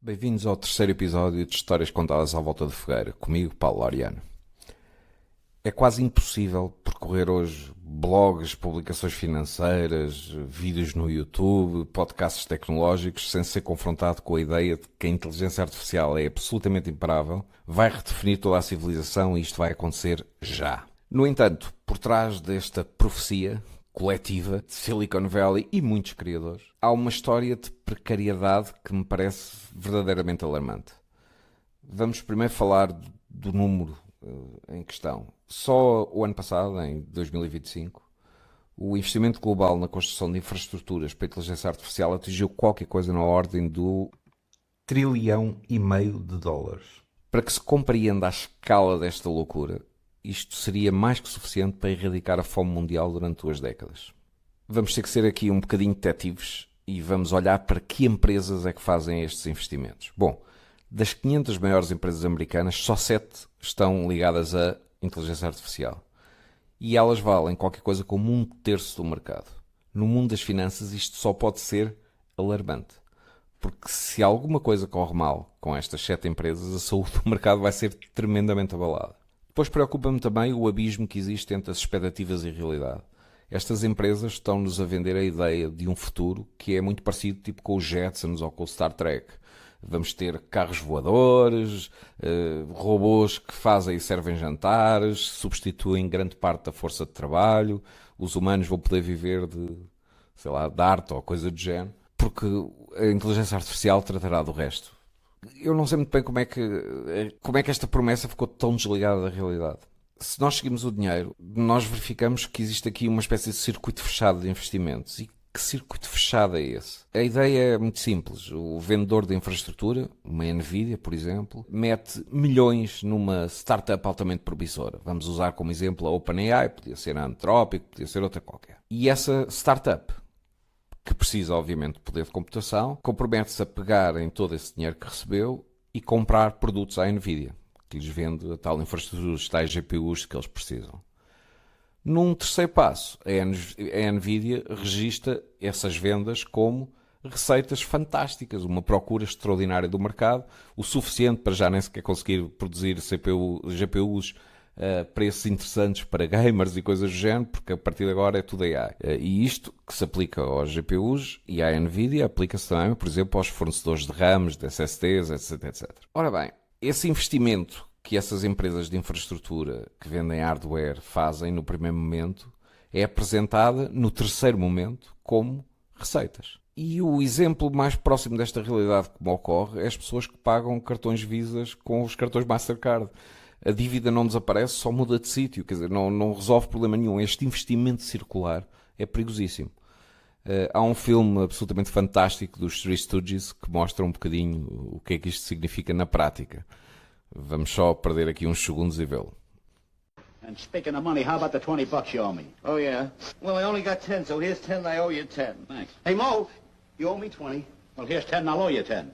Bem-vindos ao terceiro episódio de Histórias Contadas à Volta de Fogueira, comigo, Paulo Laureano. É quase impossível percorrer hoje blogs, publicações financeiras, vídeos no YouTube, podcasts tecnológicos, sem ser confrontado com a ideia de que a inteligência artificial é absolutamente imparável, vai redefinir toda a civilização e isto vai acontecer já. No entanto, por trás desta profecia coletiva de Silicon Valley e muitos criadores, há uma história de precariedade que me parece verdadeiramente alarmante. Vamos primeiro falar do número em questão. Só o ano passado, em 2025, o investimento global na construção de infraestruturas para a inteligência artificial atingiu qualquer coisa na ordem do $1,5 trilhão. Para que se compreenda a escala desta loucura, isto seria mais que suficiente para erradicar a fome mundial durante 2 décadas. Vamos ter que ser aqui um bocadinho detetives e vamos olhar para que empresas é que fazem estes investimentos. Bom, das 500 maiores empresas americanas, só 7 estão ligadas à inteligência artificial. E elas valem qualquer coisa como 1/3 do mercado. No mundo das finanças isto só pode ser alarmante. Porque se alguma coisa corre mal com estas 7 empresas, a saúde do mercado vai ser tremendamente abalada. Depois preocupa-me também o abismo que existe entre as expectativas e a realidade. Estas empresas estão-nos a vender a ideia de um futuro que é muito parecido tipo com os Jetsons ou com o Star Trek. Vamos ter carros voadores, robôs que fazem e servem jantares, substituem grande parte da força de trabalho, os humanos vão poder viver de arte ou coisa do género, porque a inteligência artificial tratará do resto. Eu não sei muito bem como é que esta promessa ficou tão desligada da realidade. Se nós seguimos o dinheiro, nós verificamos que existe aqui uma espécie de circuito fechado de investimentos. E que circuito fechado é esse? A ideia é muito simples. O vendedor de infraestrutura, uma Nvidia, por exemplo, mete milhões numa startup altamente promissora. Vamos usar como exemplo a OpenAI, podia ser a Anthropic, podia ser outra qualquer. E essa startup, que precisa, obviamente, de poder de computação, compromete-se a pegar em todo esse dinheiro que recebeu e comprar produtos à Nvidia, que lhes vende a tal infraestrutura, os tais GPUs que eles precisam. Num terceiro passo, a Nvidia registra essas vendas como receitas fantásticas, uma procura extraordinária do mercado, o suficiente para já nem sequer conseguir produzir GPUs preços interessantes para gamers e coisas do género, porque a partir de agora é tudo AI. E isto que se aplica aos GPUs e à Nvidia aplica-se também, por exemplo, aos fornecedores de RAMs, de SSDs, etc, etc. Ora bem, esse investimento que essas empresas de infraestrutura que vendem hardware fazem no primeiro momento é apresentada no terceiro momento como receitas. E o exemplo mais próximo desta realidade que me ocorre é as pessoas que pagam cartões Visas com os cartões Mastercard. A dívida não desaparece, só muda de sítio, quer dizer, não resolve problema nenhum. Este investimento circular é perigosíssimo. Há um filme absolutamente fantástico dos Three Stooges que mostra um bocadinho o que é que isto significa na prática. Vamos só perder aqui uns segundos e vê-lo. And speaking of money, how about the $20 you owe me? Oh, yeah? Well, I only got 10, so here's 10, I owe you 10. Thanks. Hey, Mo, you owe me 20. Well, here's 10 and I'll owe you 10.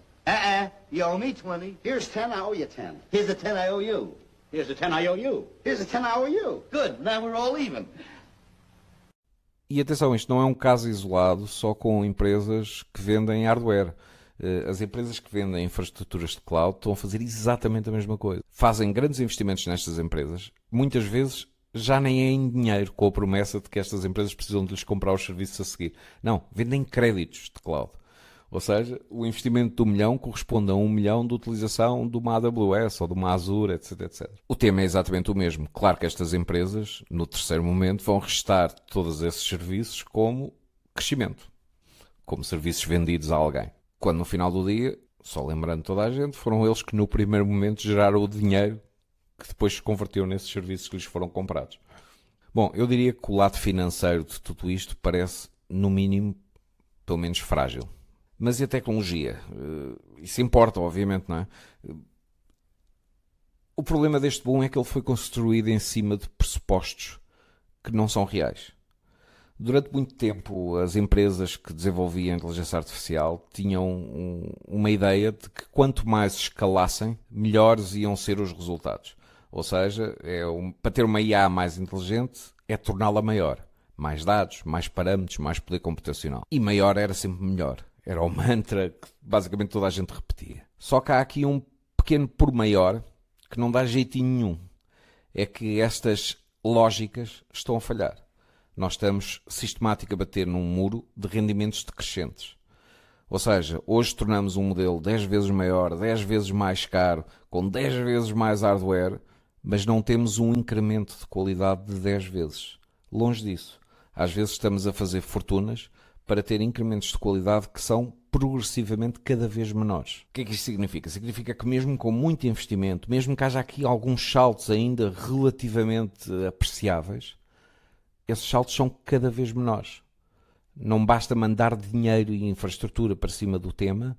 You owe me 20. Here's 10, I owe you 10. Here's the 10 I owe you. Here's the 10 I owe you. Here's the 10 I owe you. Good, now we're all even. E atenção, isto não é um caso isolado só com empresas que vendem hardware. As empresas que vendem infraestruturas de cloud estão a fazer exatamente a mesma coisa. Fazem grandes investimentos nestas empresas, muitas vezes já nem é em dinheiro, com a promessa de que estas empresas precisam de lhes comprar os serviços a seguir. Não, vendem créditos de cloud. Ou seja, o investimento de $1 milhão corresponde a $1 milhão de utilização de uma AWS ou de uma Azure, etc, etc. O tema é exatamente o mesmo. Claro que estas empresas, no terceiro momento, vão restar todos esses serviços como crescimento, como serviços vendidos a alguém. Quando no final do dia, só lembrando toda a gente, foram eles que no primeiro momento geraram o dinheiro que depois se converteu nesses serviços que lhes foram comprados. Bom, eu diria que o lado financeiro de tudo isto parece, no mínimo, pelo menos frágil. Mas e a tecnologia? Isso importa, obviamente, não é? O problema deste boom é que ele foi construído em cima de pressupostos que não são reais. Durante muito tempo, as empresas que desenvolviam a inteligência artificial tinham uma ideia de que quanto mais escalassem, melhores iam ser os resultados. Ou seja, para ter uma IA mais inteligente, é torná-la maior. Mais dados, mais parâmetros, mais poder computacional. E maior era sempre melhor. Era o mantra que basicamente toda a gente repetia. Só que há aqui um pequeno por maior que não dá jeitinho nenhum. É que estas lógicas estão a falhar. Nós estamos sistematicamente a bater num muro de rendimentos decrescentes. Ou seja, hoje tornamos um modelo 10 vezes maior, 10 vezes mais caro, com 10 vezes mais hardware, mas não temos um incremento de qualidade de 10 vezes. Longe disso. Às vezes estamos a fazer fortunas para ter incrementos de qualidade que são progressivamente cada vez menores. O que é que isto significa? Significa que mesmo com muito investimento, mesmo que haja aqui alguns saltos ainda relativamente apreciáveis, esses saltos são cada vez menores. Não basta mandar dinheiro e infraestrutura para cima do tema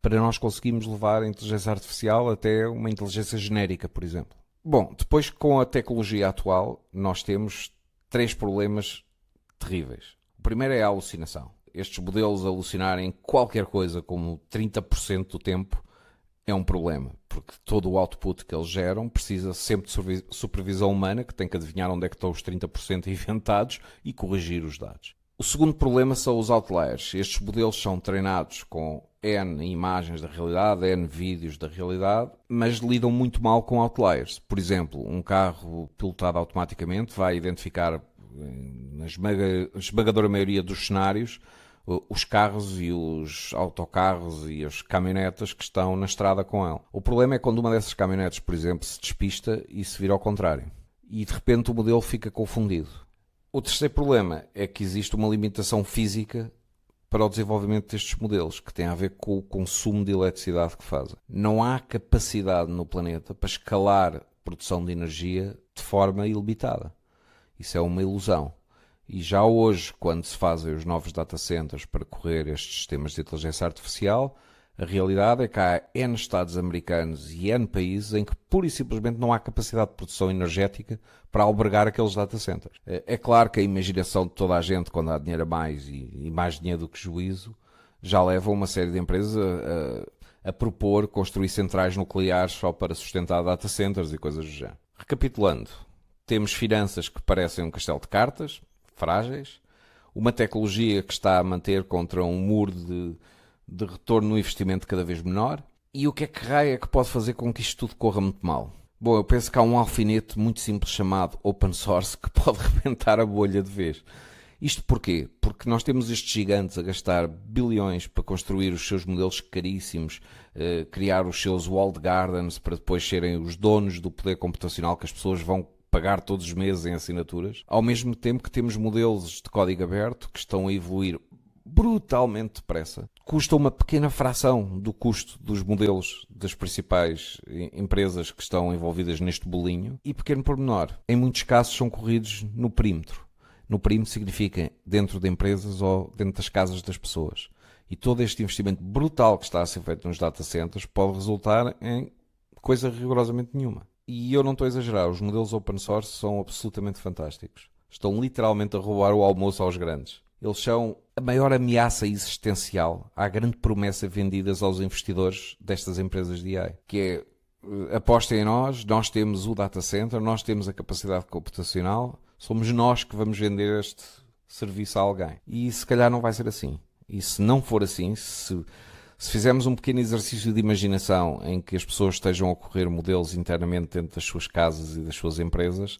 para nós conseguirmos levar a inteligência artificial até uma inteligência genérica, por exemplo. Bom, depois com a tecnologia atual, nós temos 3 problemas terríveis. O primeiro é a alucinação. Estes modelos alucinarem qualquer coisa como 30% do tempo é um problema, porque todo o output que eles geram precisa sempre de supervisão humana, que tem que adivinhar onde é que estão os 30% inventados e corrigir os dados. O segundo problema são os outliers. Estes modelos são treinados com N imagens da realidade, N vídeos da realidade, mas lidam muito mal com outliers. Por exemplo, um carro pilotado automaticamente vai identificar, na esmagadora maioria dos cenários, os carros e os autocarros e as caminhonetas que estão na estrada com ele. O problema é quando uma dessas caminhonetas, por exemplo, se despista e se vira ao contrário. E de repente o modelo fica confundido. O terceiro problema é que existe uma limitação física para o desenvolvimento destes modelos, que tem a ver com o consumo de eletricidade que fazem. Não há capacidade no planeta para escalar a produção de energia de forma ilimitada. Isso é uma ilusão. E já hoje, quando se fazem os novos data centers para correr estes sistemas de inteligência artificial, a realidade é que há N Estados americanos e N países em que pura e simplesmente não há capacidade de produção energética para albergar aqueles data centers. É claro que a imaginação de toda a gente, quando há dinheiro a mais e mais dinheiro do que juízo, já leva uma série de empresas a propor construir centrais nucleares só para sustentar data centers e coisas do género. Recapitulando, temos finanças que parecem um castelo de cartas, frágeis, uma tecnologia que está a manter contra um muro de retorno no investimento cada vez menor. E o que é que raio é que pode fazer com que isto tudo corra muito mal? Bom, eu penso que há um alfinete muito simples chamado open source que pode rebentar a bolha de vez. Isto porquê? Porque nós temos estes gigantes a gastar bilhões para construir os seus modelos caríssimos, criar os seus walled gardens para depois serem os donos do poder computacional que as pessoas vão pagar todos os meses em assinaturas, ao mesmo tempo que temos modelos de código aberto que estão a evoluir brutalmente depressa. Custa uma pequena fração do custo dos modelos das principais empresas que estão envolvidas neste bolinho e, pequeno pormenor, em muitos casos são corridos no perímetro. No perímetro significa dentro de empresas ou dentro das casas das pessoas. E todo este investimento brutal que está a ser feito nos data centers pode resultar em coisa rigorosamente nenhuma. E eu não estou a exagerar, os modelos open source são absolutamente fantásticos. Estão literalmente a roubar o almoço aos grandes. Eles são a maior ameaça existencial à grande promessa vendidas aos investidores destas empresas de AI, que é, apostem em nós temos o data center, nós temos a capacidade computacional, somos nós que vamos vender este serviço a alguém. E se calhar não vai ser assim. E se não for assim, se fizermos um pequeno exercício de imaginação em que as pessoas estejam a correr modelos internamente dentro das suas casas e das suas empresas,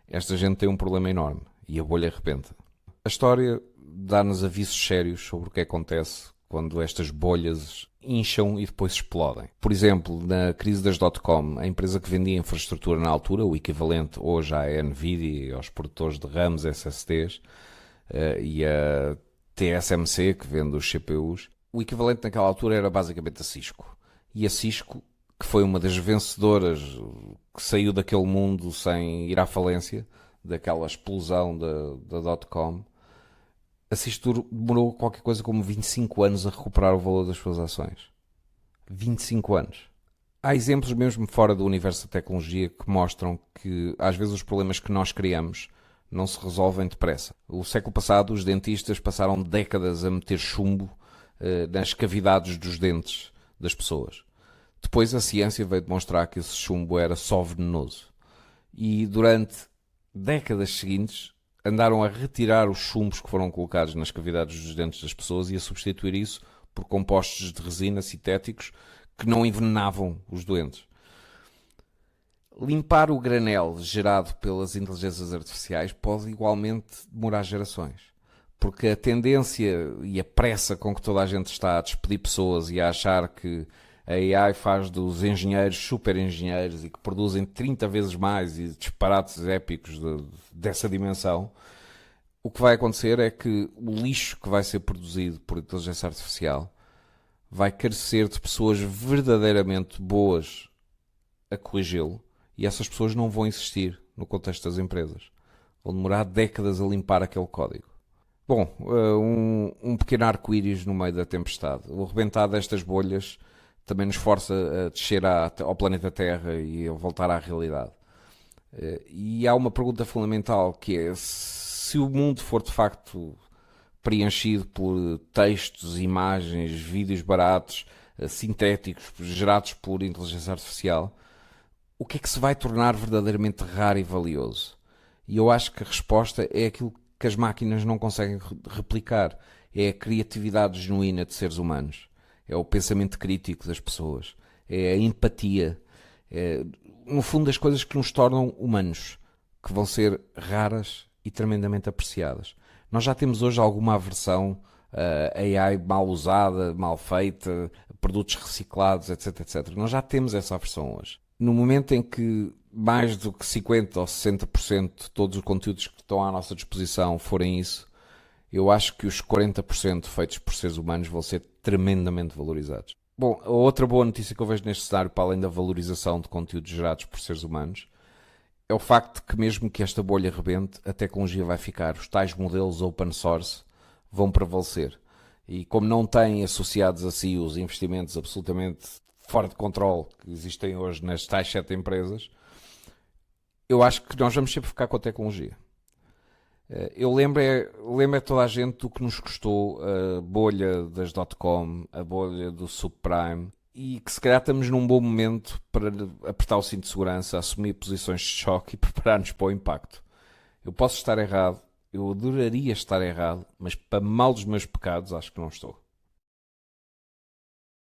esta gente tem um problema enorme e a bolha arrebenta. A história dá-nos avisos sérios sobre o que acontece quando estas bolhas incham e depois explodem. Por exemplo, na crise das .com, a empresa que vendia infraestrutura na altura, o equivalente hoje à NVIDIA e aos produtores de RAMs, SSDs, e a TSMC, que vende os CPUs, o equivalente naquela altura era basicamente a Cisco. E a Cisco, que foi uma das vencedoras que saiu daquele mundo sem ir à falência, daquela explosão da .com, a Cisco demorou qualquer coisa como 25 anos a recuperar o valor das suas ações. 25 anos. Há exemplos mesmo fora do universo da tecnologia que mostram que às vezes os problemas que nós criamos não se resolvem depressa. O século passado os dentistas passaram décadas a meter chumbo nas cavidades dos dentes das pessoas. Depois a ciência veio demonstrar que esse chumbo era só venenoso. E durante décadas seguintes andaram a retirar os chumbos que foram colocados nas cavidades dos dentes das pessoas e a substituir isso por compostos de resina sintéticos que não envenenavam os doentes. Limpar o granel gerado pelas inteligências artificiais pode igualmente demorar gerações, porque a tendência e a pressa com que toda a gente está a despedir pessoas e a achar que a AI faz dos engenheiros super engenheiros e que produzem 30 vezes mais e disparates épicos dessa dimensão, o que vai acontecer é que o lixo que vai ser produzido por inteligência artificial vai carecer de pessoas verdadeiramente boas a corrigi-lo, e essas pessoas não vão existir no contexto das empresas. Vão demorar décadas a limpar aquele código. Bom, um pequeno arco-íris no meio da tempestade. O rebentar destas bolhas também nos força a descer ao planeta Terra e a voltar à realidade. E há uma pergunta fundamental, que é: se o mundo for de facto preenchido por textos, imagens, vídeos baratos, sintéticos, gerados por inteligência artificial, o que é que se vai tornar verdadeiramente raro e valioso? E eu acho que a resposta é aquilo que as máquinas não conseguem replicar. É a criatividade genuína de seres humanos. É o pensamento crítico das pessoas. É a empatia. É, no fundo, as coisas que nos tornam humanos, que vão ser raras e tremendamente apreciadas. Nós já temos hoje alguma aversão a AI mal usada, mal feita, produtos reciclados, etc, etc. Nós já temos essa aversão hoje. No momento em que mais do que 50% ou 60% de todos os conteúdos que estão à nossa disposição forem isso, eu acho que os 40% feitos por seres humanos vão ser tremendamente valorizados. Bom, a outra boa notícia que eu vejo neste cenário, para além da valorização de conteúdos gerados por seres humanos, é o facto de que mesmo que esta bolha rebente, a tecnologia vai ficar. Os tais modelos open source vão prevalecer. E como não têm associados a si os investimentos absolutamente fora de controle que existem hoje nas tais 7 empresas, eu acho que nós vamos sempre ficar com a tecnologia. Eu lembro a toda a gente do que nos custou a bolha das .com, a bolha do subprime, e que se calhar estamos num bom momento para apertar o cinto de segurança, assumir posições de choque e preparar-nos para o impacto. Eu posso estar errado, eu adoraria estar errado, mas para mal dos meus pecados acho que não estou.